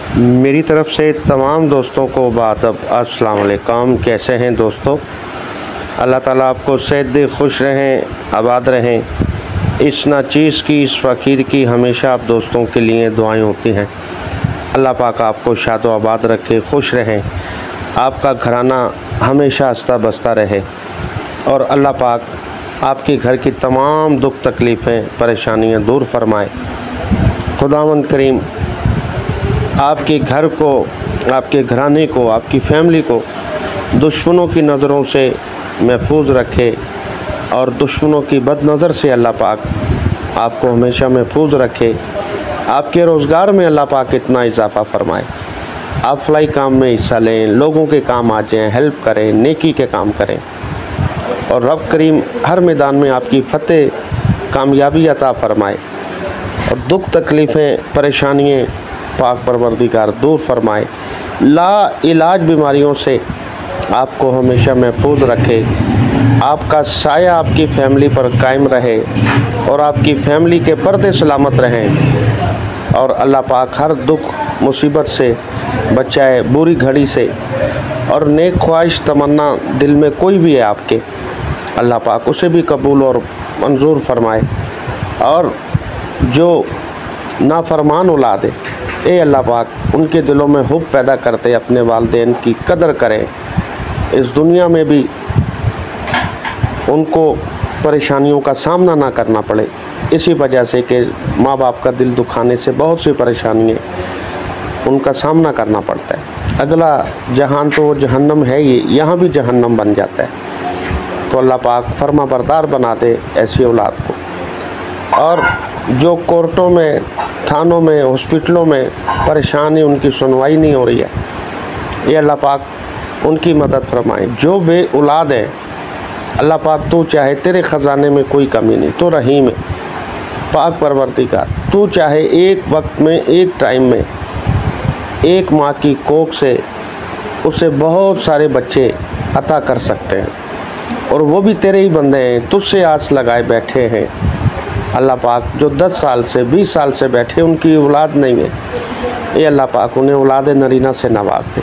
मेरी तरफ़ से तमाम दोस्तों को बादब अस्सलाम वालेकुम। कैसे हैं दोस्तों? अल्लाह ताला आपको सेहत दे, खुश रहें, आबाद रहें। इस नाचीज़ की, इस फ़कीर की हमेशा आप दोस्तों के लिए दुआएं होती हैं। अल्लाह पाक आपको शाद व आबाद रखे, खुश रहें, आपका घराना हमेशा हंसता बसता रहे और अल्लाह पाक आपके घर की तमाम दुख तकलीफ़ें परेशानियां दूर फरमाए। खुदावंद करीम आपके घर को, आपके घराने को, आपकी फैमिली को दुश्मनों की नज़रों से महफूज रखे और दुश्मनों की बदनज़र से अल्लाह पाक आपको हमेशा महफूज रखे। आपके रोज़गार में अल्लाह पाक इतना इजाफ़ा फरमाए। आप फलाई काम में हिस्सा लें, लोगों के काम आ जाएँ, हेल्प करें, नेकी के काम करें और रब करीम हर मैदान में आपकी फ़तेह, कामयाबी अता फरमाए और दुख तकलीफ़ें, परेशानियाँ पाक परवरदिगार दूर फरमाए। ला इलाज बीमारियों से आपको हमेशा महफूज रखे। आपका साया आपकी फैमिली पर कायम रहे और आपकी फैमिली के पर्दे सलामत रहें और अल्लाह पाक हर दुख मुसीबत से बचाए, बुरी घड़ी से। और नेक ख्वाहिश तमन्ना दिल में कोई भी है आपके, अल्लाह पाक उसे भी कबूल और मंजूर फरमाए। और जो नाफरमान औलाद है, ए अल्लाह पाक उनके दिलों में हुब पैदा करते, अपने वालिदैन की कदर करें, इस दुनिया में भी उनको परेशानियों का सामना ना करना पड़े। इसी वजह से कि माँ बाप का दिल दुखाने से बहुत सी परेशानियाँ उनका सामना करना पड़ता है। अगला जहान तो जहन्नम है ही, यहाँ भी जहन्नम बन जाता है। तो अल्लाह पाक फरमा बरदार बना दे ऐसी औलाद को। और जो कोर्टों में, थानों में, हॉस्पिटलों में परेशानी, उनकी सुनवाई नहीं हो रही है, ये अल्लाह पाक उनकी मदद फरमाए। जो बे औलाद है, अल्लाह पाक तू चाहे, तेरे ख़जाने में कोई कमी नहीं, तो रहीम है पाक परवरदिगार। तू चाहे एक वक्त में, एक टाइम में, एक माँ की कोख से उसे बहुत सारे बच्चे अता कर सकते हैं और वो भी तेरे ही बंदे हैं, तुझसे आस लगाए बैठे हैं। अल्लाह पाक जो 10 साल से, 20 साल से बैठे, उनकी औलाद नहीं है, ये अल्लाह पाक उन्हें औलाद नरीना से नवाज दे।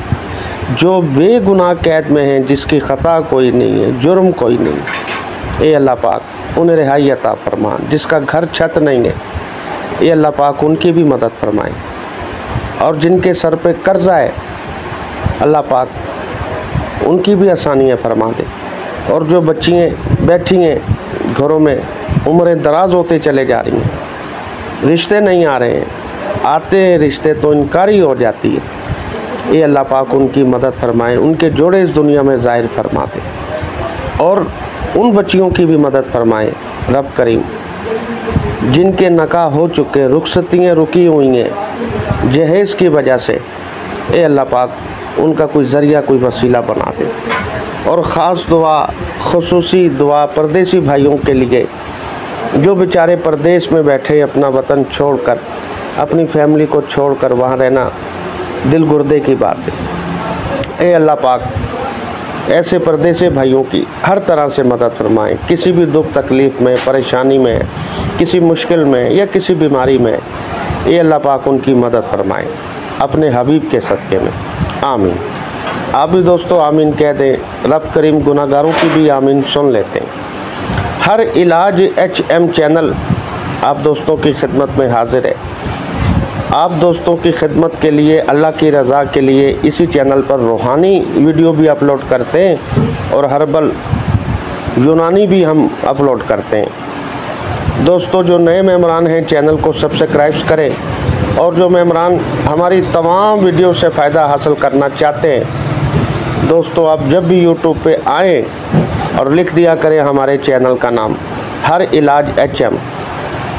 जो बेगुनाह कैद में हैं, जिसकी ख़ता कोई नहीं है, जुर्म कोई नहीं, ये अल्लाह पाक उन्हें रिहाई अता फरमान। जिसका घर छत नहीं है, ये अल्लाह पाक उनकी भी मदद फरमाए। और जिनके सर पे कर्ज़ा है, अल्लाह पाक उनकी भी आसानियाँ फरमा दे। और जो बच्चियाँ बैठी हैं घरों में, उम्रें दराज होते चले जा रही हैं, रिश्ते नहीं आ रहे हैं, आते हैं रिश्ते तो इनकारी हो जाती है, ये अल्लाह पाक उनकी मदद फरमाए, उनके जोड़े इस दुनिया में ज़ाहिर फरमा दे। और उन बच्चियों की भी मदद फरमाए रब करीम जिनके नकाह हो चुके हैं, रुखसतियाँ रुकी हुई हैं जहेज़ की वजह से, ये अल्लाह पाक उनका कोई ज़रिया, कोई वसीला बना दे। और ख़ास दुआ, खुसूसी दुआ परदेसी भाइयों के लिए जो बेचारे परदेश में बैठे, अपना वतन छोड़कर, अपनी फैमिली को छोड़कर वहाँ रहना दिल गुर्दे की बात है। ए अल्लाह पाक ऐसे परदेसी भाइयों की हर तरह से मदद फरमाएं। किसी भी दुख तकलीफ़ में, परेशानी में, किसी मुश्किल में या किसी बीमारी में, ये अल्लाह पाक उनकी मदद फरमाएं अपने हबीब के सदक़े में। आमीन। आप भी दोस्तों आमीन कह दें। रब करीम गुनाहगारों की भी आमीन सुन लेते हैं। हर इलाज HM चैनल आप दोस्तों की खिदमत में हाजिर है। आप दोस्तों की खिदमत के लिए, अल्लाह की रज़ा के लिए इसी चैनल पर रूहानी वीडियो भी अपलोड करते हैं और हर्बल, यूनानी भी हम अपलोड करते हैं। दोस्तों जो नए मेहमान हैं, चैनल को सब्सक्राइब करें और जो मेहमान हमारी तमाम वीडियो से फ़ायदा हासिल करना चाहते हैं, दोस्तों आप जब भी यूट्यूब पे आएँ और लिख दिया करें हमारे चैनल का नाम हर इलाज HM,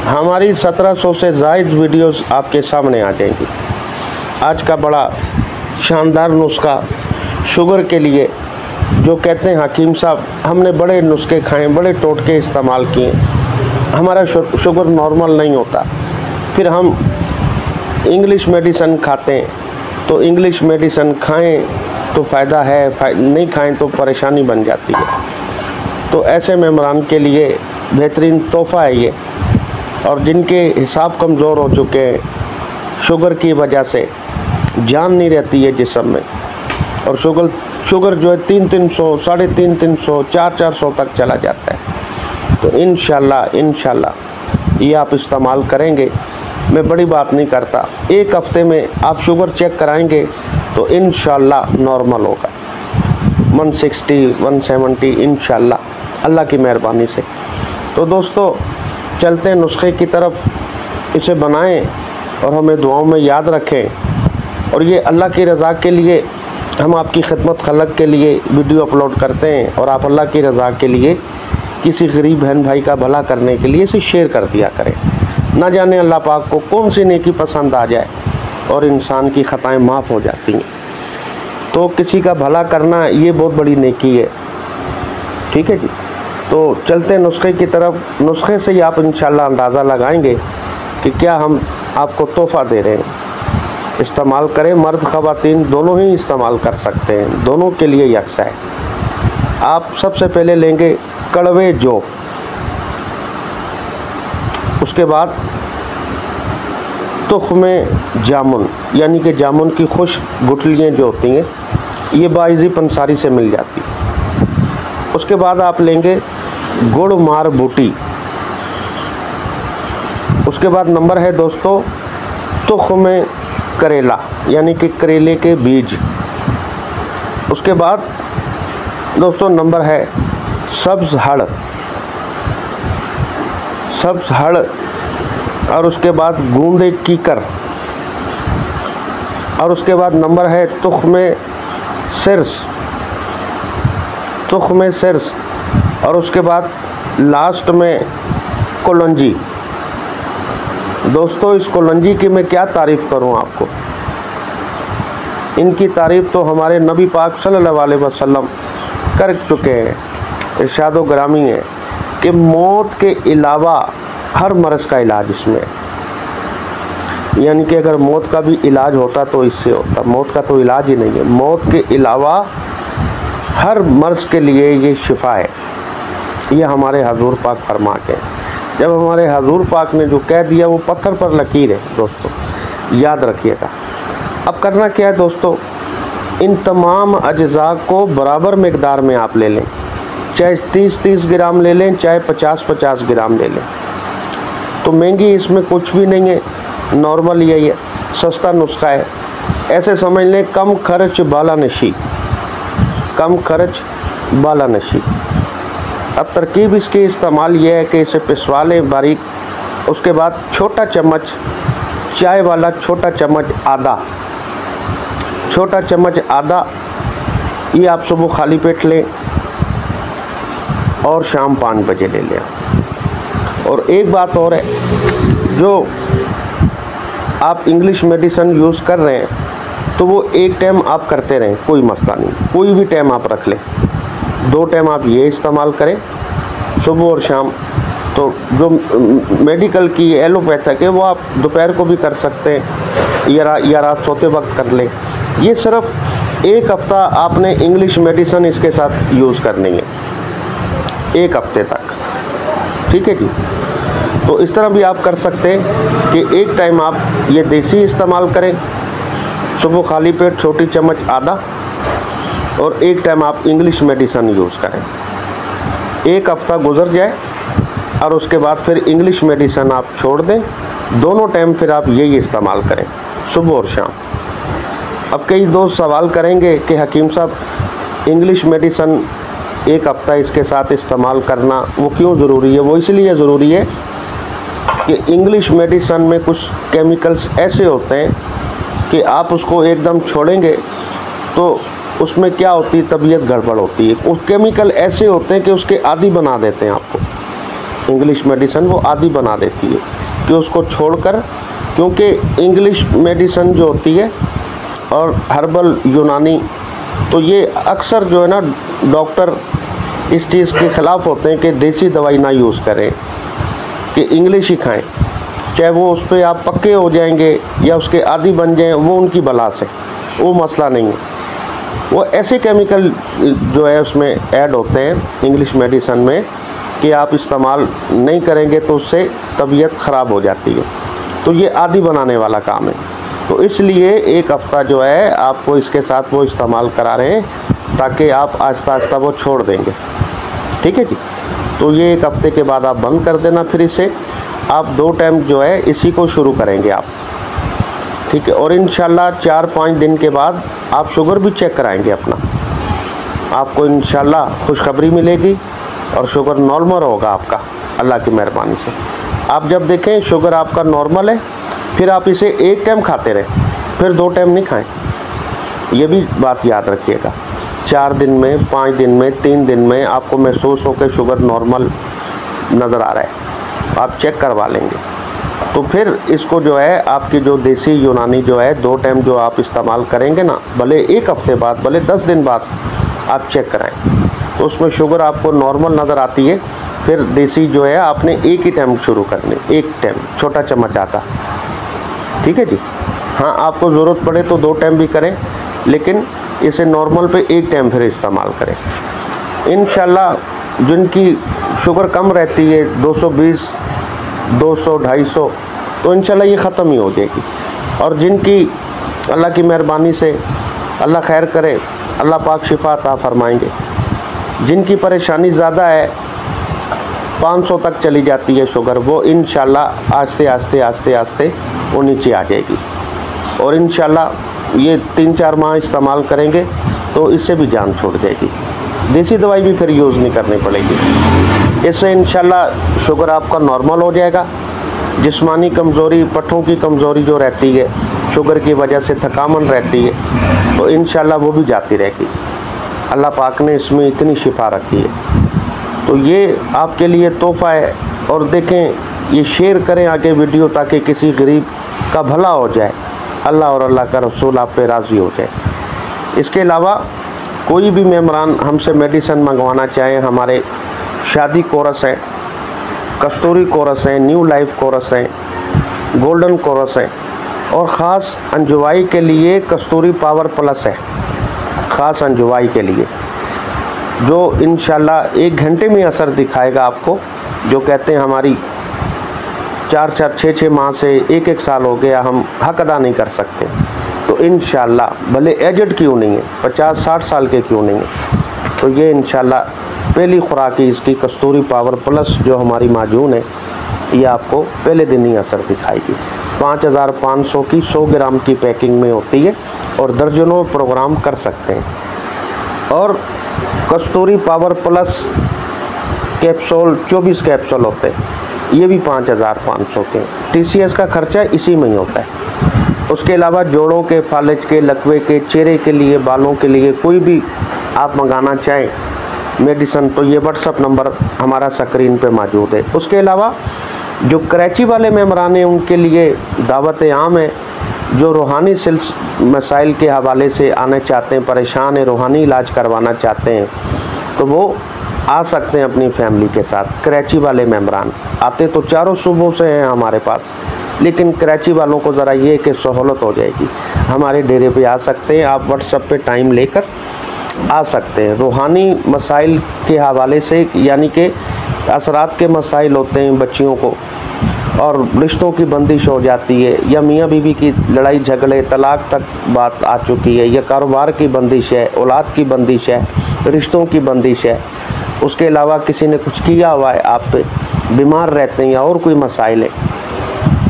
हमारी 1700 से ज़ायद वीडियोस आपके सामने आ जाएंगी। आज का बड़ा शानदार नुस्खा शुगर के लिए, जो कहते हैं हकीम साहब हमने बड़े नुस्खे खाए, बड़े टोटके इस्तेमाल किए, हमारा शुगर नॉर्मल नहीं होता, फिर हम इंग्लिश मेडिसिन खाते हैं। तो इंग्लिश मेडिसिन खाएं तो फ़ायदा है, नहीं खाएं तो परेशानी बन जाती है। तो ऐसे मेहमान के लिए बेहतरीन तोहफ़ा है ये। और जिनके हिसाब कमज़ोर हो चुके हैं शुगर की वजह से, जान नहीं रहती है जिस्म में, और शुगर जो है 300, 350, 400 तक चला जाता है। तो इंशाल्लाह ये आप इस्तेमाल करेंगे, मैं बड़ी बात नहीं करता, 1 हफ्ते में आप शुगर चेक कराएंगे तो इंशाल्लाह नॉर्मल होगा, 160, 170 इंशाल्लाह अल्लाह की मेहरबानी से। तो दोस्तों चलते हैं नुस्खे की तरफ, इसे बनाएं और हमें दुआओं में याद रखें। और ये अल्लाह की रज़ा के लिए हम आपकी खिदमत खलक के लिए वीडियो अपलोड करते हैं, और आप अल्लाह की रज़ा के लिए किसी गरीब बहन भाई का भला करने के लिए इसे शेयर कर दिया करें। ना जाने अल्लाह पाक को कौन सी नेकी पसंद आ जाए और इंसान की ख़ताएँ माफ़ हो जाती हैं। तो किसी का भला करना ये बहुत बड़ी नेकी है, ठीक है जी। तो चलते हैं नुस्खे की तरफ। नुस्खे से ही आप इंशाल्लाह अंदाज़ा लगाएंगे कि क्या हम आपको तोहफ़ा दे रहे हैं। इस्तेमाल करें, मर्द ख़वातीन दोनों ही इस्तेमाल कर सकते हैं, दोनों के लिए यकसा है। आप सबसे पहले लेंगे कड़वे जौ, उसके बाद तुख्मे जामुन, यानी कि जामुन की खुश्क गुठलियाँ जो होती हैं, ये बाइज़ी पंसारी से मिल जाती। उसके बाद आप लेंगे गुड़ मार बूटी। उसके बाद नंबर है दोस्तों तुख्मे करेला, यानी कि करेले के बीज। उसके बाद दोस्तों नंबर है सब्ज़ हड़, और उसके बाद गूंदे कीकर, और उसके बाद नंबर है तुख्मे सिर्स, और उसके बाद लास्ट में कोलंजी। दोस्तों इस कोलंजी की मैं क्या तारीफ़ करूं आपको, इनकी तारीफ़ तो हमारे नबी पाक सल्लल्लाहु अलैहि वसल्लम कर चुके हैं। इरशादो ग्रामी है कि मौत के अलावा हर मर्ज़ का इलाज इसमें, यानी कि अगर मौत का भी इलाज होता तो इससे होता, मौत का तो इलाज ही नहीं है। मौत के अलावा हर मर्ज़ के लिए ये शिफा है, ये हमारे हजूर पाक फरमाते हैं। जब हमारे हजूर पाक ने जो कह दिया वो पत्थर पर लकीर है दोस्तों, याद रखिएगा। अब करना क्या है दोस्तों, इन तमाम अज्जा को बराबर मकदार में आप ले लें, चाहे 30-30 ग्राम ले लें, चाहे 50-50 ग्राम ले लें। तो महंगी इसमें कुछ भी नहीं है, नॉर्मल यही है, सस्ता नुस्खा है। ऐसे समझ लें कम खर्च बाला नशी। अब तरकीब इसकी इस्तेमाल ये है कि इसे पिसवा लें बारीक। उसके बाद छोटा चम्मच चाय वाला, छोटा चम्मच आधा ये आप सुबह खाली पेट लें और शाम 5 बजे ले लें। और एक बात और है, जो आप इंग्लिश मेडिसिन यूज़ कर रहे हैं तो वो एक टाइम आप करते रहें, कोई मसला नहीं, कोई भी टाइम आप रख लें। 2 टाइम आप ये इस्तेमाल करें, सुबह और शाम। तो जो मेडिकल की एलोपैथिक है वो आप दोपहर को भी कर सकते हैं या रात सोते वक्त कर लें। ये सिर्फ 1 हफ्ता आपने इंग्लिश मेडिसिन इसके साथ यूज़ करनी है, 1 हफ्ते तक, ठीक है जी। तो इस तरह भी आप कर सकते हैं कि एक टाइम आप ये देसी इस्तेमाल करें, सुबह खाली पेट छोटी चम्मच आधा, और एक टाइम आप इंग्लिश मेडिसिन यूज़ करें। 1 हफ्ता गुजर जाए और उसके बाद फिर इंग्लिश मेडिसिन आप छोड़ दें, दोनों टाइम फिर आप यही इस्तेमाल करें, सुबह और शाम। अब कई दोस्त सवाल करेंगे कि हकीम साहब इंग्लिश मेडिसिन 1 हफ्ता इसके साथ इस्तेमाल करना वो क्यों ज़रूरी है? वो इसलिए ज़रूरी है कि इंग्लिश मेडिसिन में कुछ केमिकल्स ऐसे होते हैं कि आप उसको एकदम छोड़ेंगे तो उसमें क्या होती है, तबीयत गड़बड़ होती है। वो केमिकल ऐसे होते हैं कि उसके आदी बना देते हैं आपको। इंग्लिश मेडिसिन वो आदी बना देती है कि उसको छोड़कर, क्योंकि इंग्लिश मेडिसिन जो होती है और हर्बल यूनानी, तो ये अक्सर जो है ना डॉक्टर इस चीज़ के ख़िलाफ़ होते हैं कि देसी दवाई ना यूज़ करें, कि इंग्लिश ही खाएं, चाहे वो उस पर आप पक्के हो जाएंगे या उसके आदी बन जाएं, वो उनकी बला से, वो मसला नहीं है। वो ऐसे केमिकल जो है उसमें ऐड होते हैं इंग्लिश मेडिसिन में कि आप इस्तेमाल नहीं करेंगे तो उससे तबीयत ख़राब हो जाती है। तो ये आदी बनाने वाला काम है। तो इसलिए एक हफ़्ता जो है आपको इसके साथ वो इस्तेमाल करा रहे हैं ताकि आप आहिस्ता आहिस्ता वो छोड़ देंगे। ठीक है जी। तो ये एक हफ़्ते के बाद आप बंद कर देना, फिर इसे आप 2 टाइम जो है इसी को शुरू करेंगे आप। ठीक है। और इंशाल्लाह 4-5 दिन के बाद आप शुगर भी चेक कराएंगे अपना, आपको इंशाल्लाह खुशखबरी मिलेगी और शुगर नॉर्मल होगा आपका अल्लाह की मेहरबानी से। आप जब देखें शुगर आपका नॉर्मल है, फिर आप इसे 1 टाइम खाते रहें, फिर 2 टाइम नहीं खाएं। ये भी बात याद रखिएगा। 4 दिन में, 5 दिन में, 3 दिन में आपको महसूस हो कि शुगर नॉर्मल नज़र आ रहा है, आप चेक करवा लेंगे। तो फिर इसको जो है आपकी जो देसी यूनानी जो है 2 टाइम जो आप इस्तेमाल करेंगे ना, भले 1 हफ़्ते बाद, भले 10 दिन बाद आप चेक कराएं, तो उसमें शुगर आपको नॉर्मल नज़र आती है। फिर देसी जो है आपने 1 ही टाइम शुरू करनी, 1 टाइम छोटा चम्मच आता। ठीक है जी। हाँ, आपको ज़रूरत पड़े तो 2 टाइम भी करें, लेकिन इसे नॉर्मल पे 1 टाइम फिर इस्तेमाल करें। इंशाल्लाह जिनकी शुगर कम रहती है 220, 200, 250, तो इंशाल्लाह ये ख़त्म ही हो जाएगी। और जिनकी अल्लाह की मेहरबानी से अल्लाह खैर करे, अल्लाह पाक शिफा अता फरमाएंगे। जिनकी परेशानी ज़्यादा है, 500 तक चली जाती है शुगर, वो इंशाल्लाह आस्ते आस्ते आस्ते आस्ते वो नीचे आ जाएगी। और इंशाल्लाह ये 3-4 माह इस्तेमाल करेंगे तो इससे भी जान छोड़ जाएगी। देसी दवाई भी फिर यूज़ नहीं करनी पड़ेगी। इससे इंशाल्लाह शुगर आपका नॉर्मल हो जाएगा। जिस्मानी कमज़ोरी, पट्ठों की कमज़ोरी जो रहती है शुगर की वजह से, थकामन रहती है, तो इंशाल्लाह वो भी जाती रहेगी। अल्लाह पाक ने इसमें इतनी शिफा रखी है। तो ये आपके लिए तोहफ़ा है। और देखें, ये शेयर करें आगे वीडियो, ताकि किसी गरीब का भला हो जाए, अल्लाह और अल्लाह का रसूल आप पे राज़ी हो जाए। इसके अलावा कोई भी मेहमान हमसे मेडिसिन मंगवाना चाहें, हमारे शादी कोरस हैं, कस्तूरी कोरस हैं, न्यू लाइफ कोरस हैं, गोल्डन कोरस हैं, और ख़ास अंजुवाई के लिए कस्तूरी पावर प्लस है, ख़ास अंजुवाई के लिए, जो इंशाल्लाह 1 घंटे में असर दिखाएगा आपको। जो कहते हैं हमारी 4-4, 6-6 माह से 1-1 साल हो गया, हम हक अदा नहीं कर सकते, तो इंशाल्लाह भले एजड क्यों नहीं है, 50-60 साल के क्यों नहीं है, तो ये इंशाल्लाह पहली खुराक ही इसकी कस्तूरी पावर प्लस जो हमारी माजून है, ये आपको पहले दिन ही असर दिखाएगी। 5500 की 100 ग्राम की पैकिंग में होती है और दर्जनों प्रोग्राम कर सकते हैं। और कस्तूरी पावर प्लस कैप्सूल 24 कैप्सूल होते हैं, ये भी 5500 के। TCS का खर्चा इसी में ही होता है। उसके अलावा जोड़ों के, फालिज के, लकवे के, चेहरे के लिए, बालों के लिए कोई भी आप मंगाना चाहें मेडिसिन, तो ये व्हाट्सअप नंबर हमारा स्क्रीन पे मौजूद है। उसके अलावा जो कराची वाले मेहमान हैं उनके लिए दावत आम है, जो रूहानी मसाइल के हवाले से आना चाहते हैं, परेशान हैं, रूहानी इलाज करवाना चाहते हैं, तो वो आ सकते हैं अपनी फैमिली के साथ। कराची वाले मेहमान आते तो चारों सूबों से हैं हमारे पास, लेकिन कराची वालों को ज़रा ये कि सहूलत हो जाएगी, हमारे डेरे पे आ सकते हैं। आप व्हाट्सएप पे टाइम लेकर आ सकते हैं। रूहानी मसाइल के हवाले से, यानी कि असरात के मसाइल होते हैं बच्चियों को, और रिश्तों की बंदिश हो जाती है, या मियाँ बीवी की लड़ाई झगड़े, तलाक तक बात आ चुकी है, या कारोबार की बंदिश है, औलाद की बंदिश है, रिश्तों की बंदिश है, उसके अलावा किसी ने कुछ किया हुआ है आप पे, बीमार रहते हैं, या और कोई मसाइल है,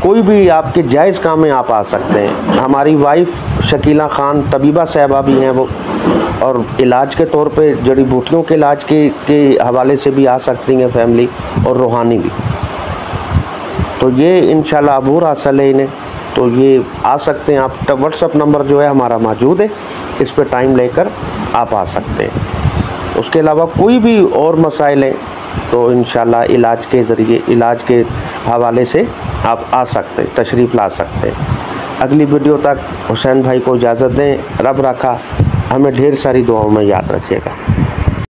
कोई भी आपके जायज़ काम में आप आ सकते हैं। हमारी वाइफ शकीला ख़ान तबीबा साहबा भी हैं वो, और इलाज के तौर पे जड़ी बूटियों के इलाज के हवाले से भी आ सकती हैं फैमिली, और रूहानी भी। तो ये इंशाल्लाह अबूर हासिल है इन्हें, तो ये आ सकते हैं आप। व्हाट्सअप नंबर जो है हमारा मौजूद है, इस पर टाइम लेकर आप आ सकते हैं। उसके अलावा कोई भी और मसाइल हैं तो इंशाल्लाह इलाज के ज़रिए, इलाज के हवाले से आप आ सकते हैं, तशरीफ़ ला सकते हैं। अगली वीडियो तक हुसैन भाई को इजाज़त दें। रब रखा हमें ढेर सारी दुआओं में याद रखिएगा।